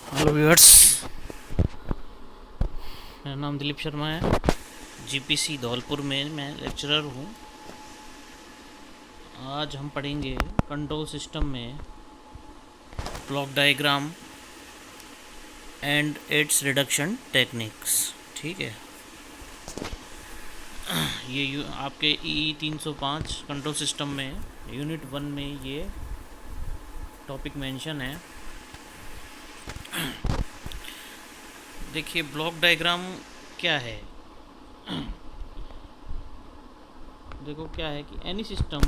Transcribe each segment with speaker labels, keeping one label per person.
Speaker 1: Hello viewers, मेरा नाम दिलीप शर्मा है। जीपीसी धौलपुर में मैं लेक्चरर हूँ। आज हम पढ़ेंगे कंट्रोल सिस्टम में block diagram and it's reduction techniques. ठीक है, ये आपके E305 कंट्रोल सिस्टम में यूनिट 1 में ये टॉपिक मेंशन है। देखिए, ब्लॉक डायग्राम क्या है। देखो क्या है कि any system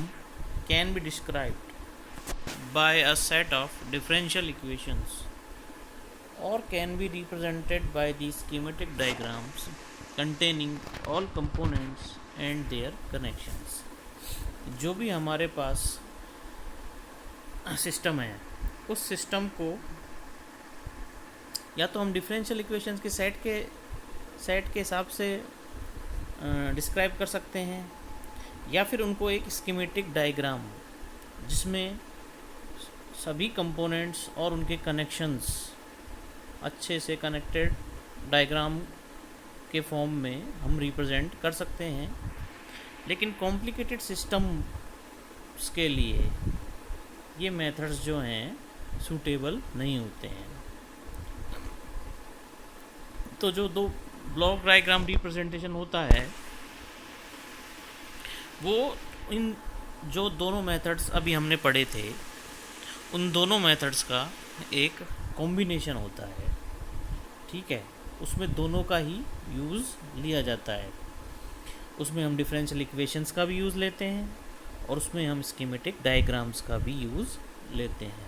Speaker 1: can be described by a set of differential equations or can be represented by the schematic diagrams containing all components and their connections। जो भी हमारे पास सिस्टम है, उस सिस्टम को या तो हम डिफरेंशियल इक्वेशंस के सेट के हिसाब से डिस्क्राइब कर सकते हैं, या फिर उनको एक स्कीमेटिक डायग्राम जिसमें सभी कंपोनेंट्स और उनके कनेक्शंस अच्छे से कनेक्टेड डायग्राम के फॉर्म में हम रिप्रेजेंट कर सकते हैं। लेकिन कॉम्प्लिकेटेड सिस्टम्स के लिए ये मेथड्स जो हैं सूटेबल नहीं होते हैं। तो जो दो ब्लॉक डायग्राम रिप्रेजेंटेशन होता है, वो इन जो दोनों मेथड्स अभी हमने पढ़े थे, उन दोनों मेथड्स का एक कॉम्बिनेशन होता है। ठीक है, उसमें दोनों का ही यूज़ लिया जाता है। उसमें हम डिफरेंशियल इक्वेशंस का भी यूज़ लेते हैं और उसमें हम स्कीमेटिक डायग्राम्स का भी यूज़ लेते हैं।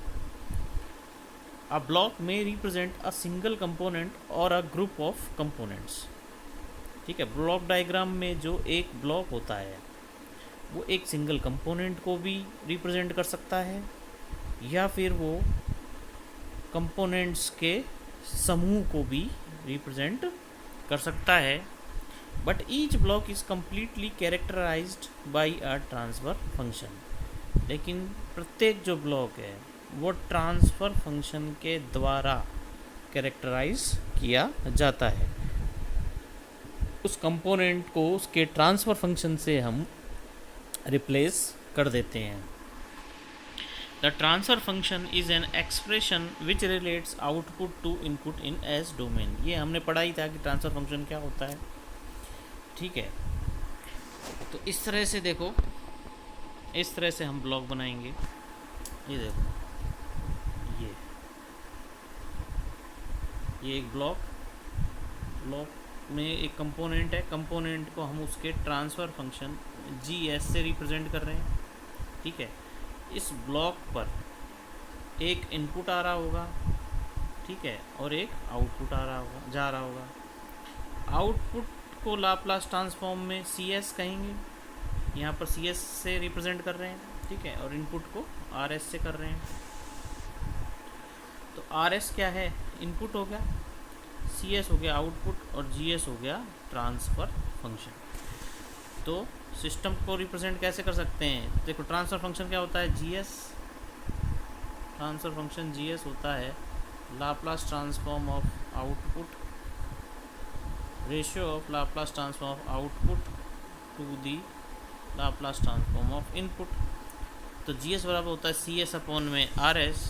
Speaker 1: अ ब्लॉक में रिप्रेजेंट अ सिंगल कंपोनेंट और अ ग्रुप ऑफ कंपोनेंट्स। ठीक है, ब्लॉक डायग्राम में जो एक ब्लॉक होता है वो एक सिंगल कंपोनेंट को भी रिप्रेजेंट कर सकता है, या फिर वो कंपोनेंट्स के समूह को भी रिप्रेजेंट कर सकता है। But each block is completely characterized by a transfer function. लेकिन प्रत्येक जो ब्लॉक है वो ट्रांसफ़र फंक्शन के द्वारा कैरेक्टराइज किया जाता है। उस कंपोनेंट को उसके ट्रांसफ़र फंक्शन से हम रिप्लेस कर देते हैं। The transfer function is an expression which relates output to input in S domain। ये हमने पढ़ा ही था कि ट्रांसफ़र फंक्शन क्या होता है। ठीक है, तो इस तरह से देखो, इस तरह से हम ब्लॉक बनाएंगे। ये देखो, ये एक ब्लॉक में एक कंपोनेंट है। कंपोनेंट को हम उसके ट्रांसफ़र फंक्शन GS से रिप्रेजेंट कर रहे हैं। ठीक है, इस ब्लॉक पर एक इनपुट आ रहा होगा, ठीक है, और एक आउटपुट जा रहा होगा। आउटपुट को लाप्लास ट्रांसफॉर्म में CS कहेंगे, यहाँ पर CS से रिप्रेजेंट कर रहे हैं। ठीक है, और इनपुट को RS से कर रहे हैं। तो RS क्या है? इनपुट हो गया, CS हो गया आउटपुट, और GS हो गया ट्रांसफ़र फंक्शन। तो सिस्टम को रिप्रेजेंट कैसे कर सकते हैं? देखो, ट्रांसफ़र फंक्शन क्या होता है? GS। ट्रांसफ़र फंक्शन GS होता है Laplace transform of output, ratio of Laplace transform of output to the Laplace transform of input. तो GS बराबर होता है CS अपॉन में RS।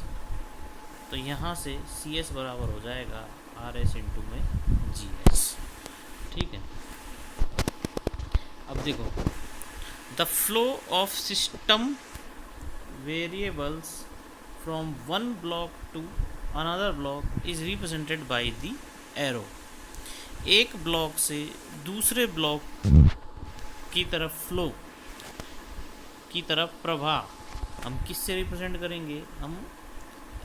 Speaker 1: तो यहाँ से CS बराबर हो जाएगा RS इंटू में GS। ठीक है, अब देखो, the flow of system variables from one block to another block is represented by the arrow. एक ब्लॉक से दूसरे ब्लॉक की तरफ फ्लो, की तरफ प्रवाह हम किससे रिप्रेजेंट करेंगे? हम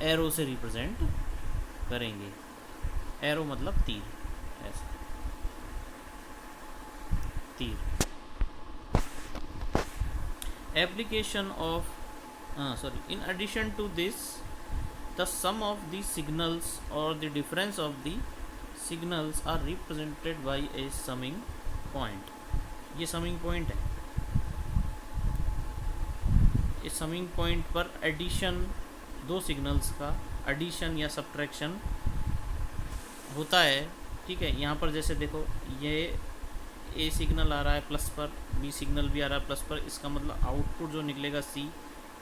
Speaker 1: एरो से रिप्रेजेंट करेंगे। एरो मतलब तीर, ऐसा तीर। Application of in addition to this, the sum of the signals or the difference of the signals are represented by a summing point। ये summing point है। इस समिंग पॉइंट पर एडिशन, दो सिग्नल्स का एडिशन या सब्ट्रैक्शन होता है, ठीक है। यहाँ पर जैसे देखो, ये ए सिग्नल आ रहा है प्लस पर, बी सिग्नल भी आ रहा है प्लस पर, इसका मतलब आउटपुट जो निकलेगा सी,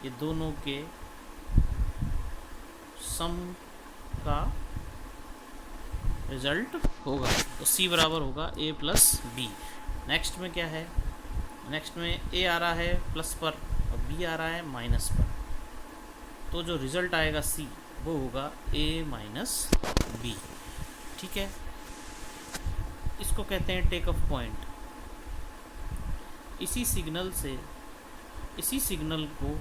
Speaker 1: ये दोनों के सम का रिजल्ट होगा। तो सी बराबर होगा ए प्लस बी। नेक्स्ट में क्या है, नेक्स्ट में ए आ रहा है प्लस पर और बी आ रहा है माइनस पर, तो जो रिजल्ट आएगा सी वो होगा ए माइनस बी, ठीक है। इसको कहते हैं टेक ऑफ पॉइंट। इसी सिग्नल से इसी सिग्नल को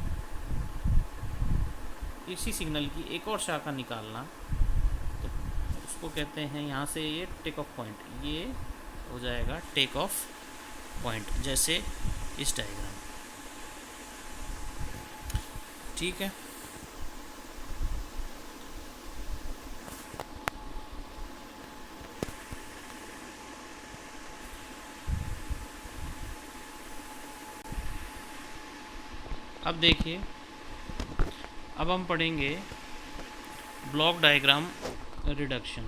Speaker 1: इसी सिग्नल की एक और शाखा निकालना, तो उसको कहते हैं यहाँ से ये टेक ऑफ पॉइंट, ये हो जाएगा टेक ऑफ पॉइंट, जैसे इस डायग्राम, ठीक है। अब देखिए, अब हम पढ़ेंगे block diagram reduction.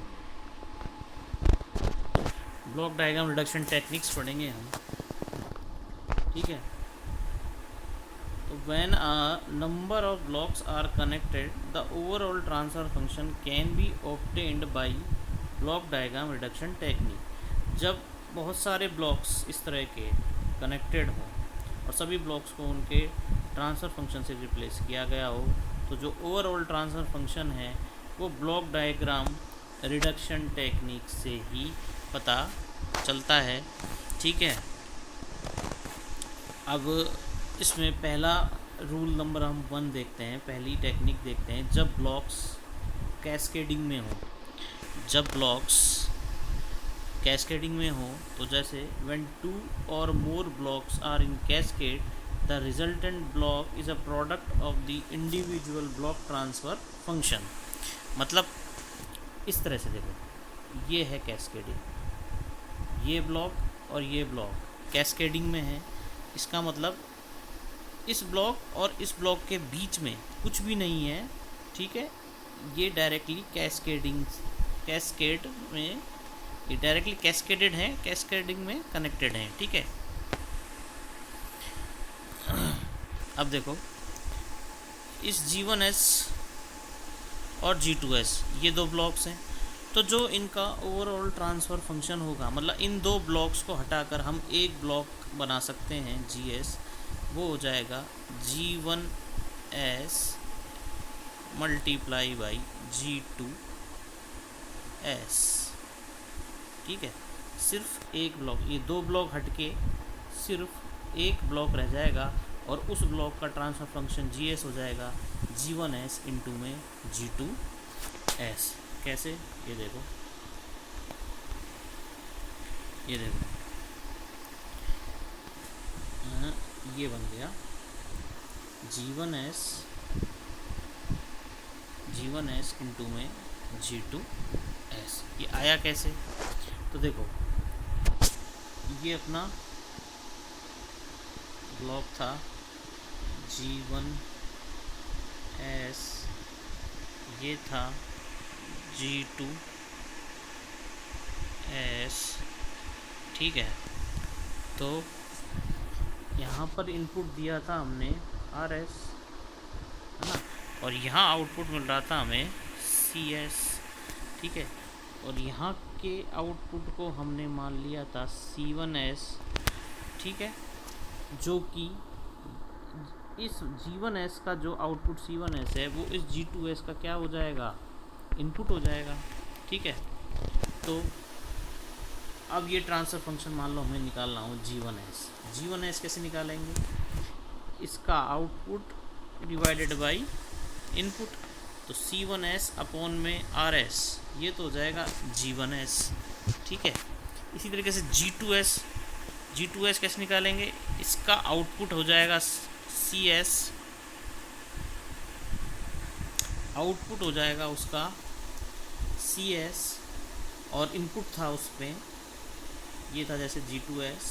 Speaker 1: Block diagram reduction techniques पढ़ेंगे हम, ठीक है। तो when a number of blocks are connected the overall transfer function can be obtained by block diagram reduction technique. जब बहुत सारे ब्लॉक्स इस तरह के कनेक्टेड हों और सभी ब्लॉक्स को उनके ट्रांसफ़र फंक्शन से रिप्लेस किया गया हो, तो जो ओवरऑल ट्रांसफ़र फंक्शन है वो ब्लॉक डायग्राम रिडक्शन टेक्निक से ही पता चलता है, ठीक है। अब इसमें पहला रूल नंबर हम 1 देखते हैं, पहली टेक्निक देखते हैं। जब ब्लॉक्स कैस्केडिंग में हो, जब ब्लॉक्स कैस्केडिंग में हो, तो जैसे when 2 or more blocks are in cascade the resultant block is a product of the individual block transfer function। मतलब इस तरह से देखो, ये है कैस्केडिंग, ये ब्लॉक और ये ब्लॉक कैस्केडिंग में है। इसका मतलब इस ब्लॉक और इस ब्लॉक के बीच में कुछ भी नहीं है, ठीक है। ये डायरेक्टली कैस्केड में, ये डायरेक्टली कैस्केडेड है, कैस्केडिंग में कनेक्टेड हैं, ठीक है। अब देखो, इस G1S और G2S ये दो ब्लॉक्स हैं, तो जो इनका ओवरऑल ट्रांसफ़र फंक्शन होगा, मतलब इन दो ब्लॉक्स को हटाकर हम एक ब्लॉक बना सकते हैं GS, वो हो जाएगा G1S मल्टीप्लाई बाई G2S, ठीक है। सिर्फ एक ब्लॉक, ये दो ब्लॉक हटके सिर्फ एक ब्लॉक रह जाएगा और उस ब्लॉक का ट्रांसफर फंक्शन GS हो जाएगा G1S इंटू में G2S। कैसे, ये देखो, ये देखो, ये बन गया G1S इंटू में G2S। ये आया कैसे, तो देखो, ये अपना ब्लॉक था G1S, ये था G2S, ठीक है। तो यहाँ पर इनपुट दिया था हमने RS, है ना, और यहाँ आउटपुट मिल रहा था हमें CS, ठीक है। और यहाँ के आउटपुट को हमने मान लिया था C1S, ठीक है, जो कि इस G1S का जो आउटपुट C1S है वो इस G2S का क्या हो जाएगा, इनपुट हो जाएगा, ठीक है। तो अब ये ट्रांसफ़र फंक्शन मान लो हमें निकालना हो G1S कैसे निकालेंगे, इसका आउटपुट डिवाइडेड बाई इनपुट, तो C1S अपॉन में RS, ये तो हो जाएगा G1S, ठीक है। इसी तरीके से G2S कैसे निकालेंगे, इसका आउटपुट हो जाएगा CS, आउटपुट हो जाएगा उसका CS, और इनपुट था उस पर, ये था जैसे G2S,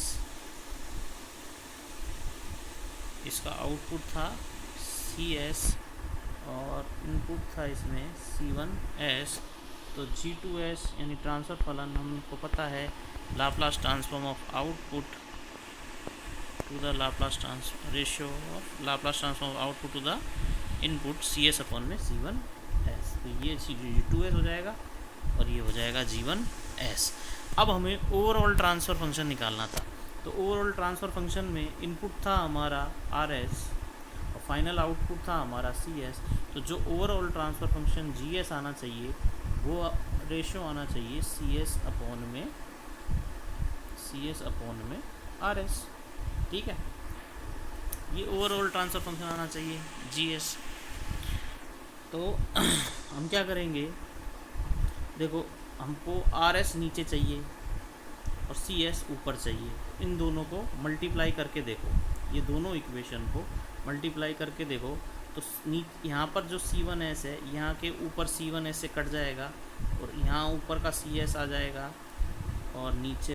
Speaker 1: इसका आउटपुट था CS और इनपुट था इसमें C1S, तो G2S यानी ट्रांसफ़र फलन हमको पता है Laplace transform of output to the Laplace transform ratio of Laplace transform of output to the input CS upon में C1S। तो ये G2S हो जाएगा और ये हो जाएगा G1S। अब हमें ओवरऑल ट्रांसफ़र फंक्शन निकालना था। तो ओवरऑल ट्रांसफ़र फंक्शन में इनपुट था हमारा RS और फाइनल आउटपुट था हमारा CS। तो जो ओवरऑल ट्रांसफ़र फंक्शन GS आना चाहिए वो रेशियो आना चाहिए CS अपॉन में RS। ठीक है, ये ओवरऑल ट्रांसफ़र फंक्शन आना चाहिए GS। तो हम क्या करेंगे, देखो हमको RS नीचे चाहिए और CS ऊपर चाहिए। इन दोनों को मल्टीप्लाई करके देखो, ये दोनों इक्वेशन को मल्टीप्लाई करके देखो तो यहाँ पर जो C1S है यहाँ के ऊपर C1S से कट जाएगा और यहाँ ऊपर का CS आ जाएगा और नीचे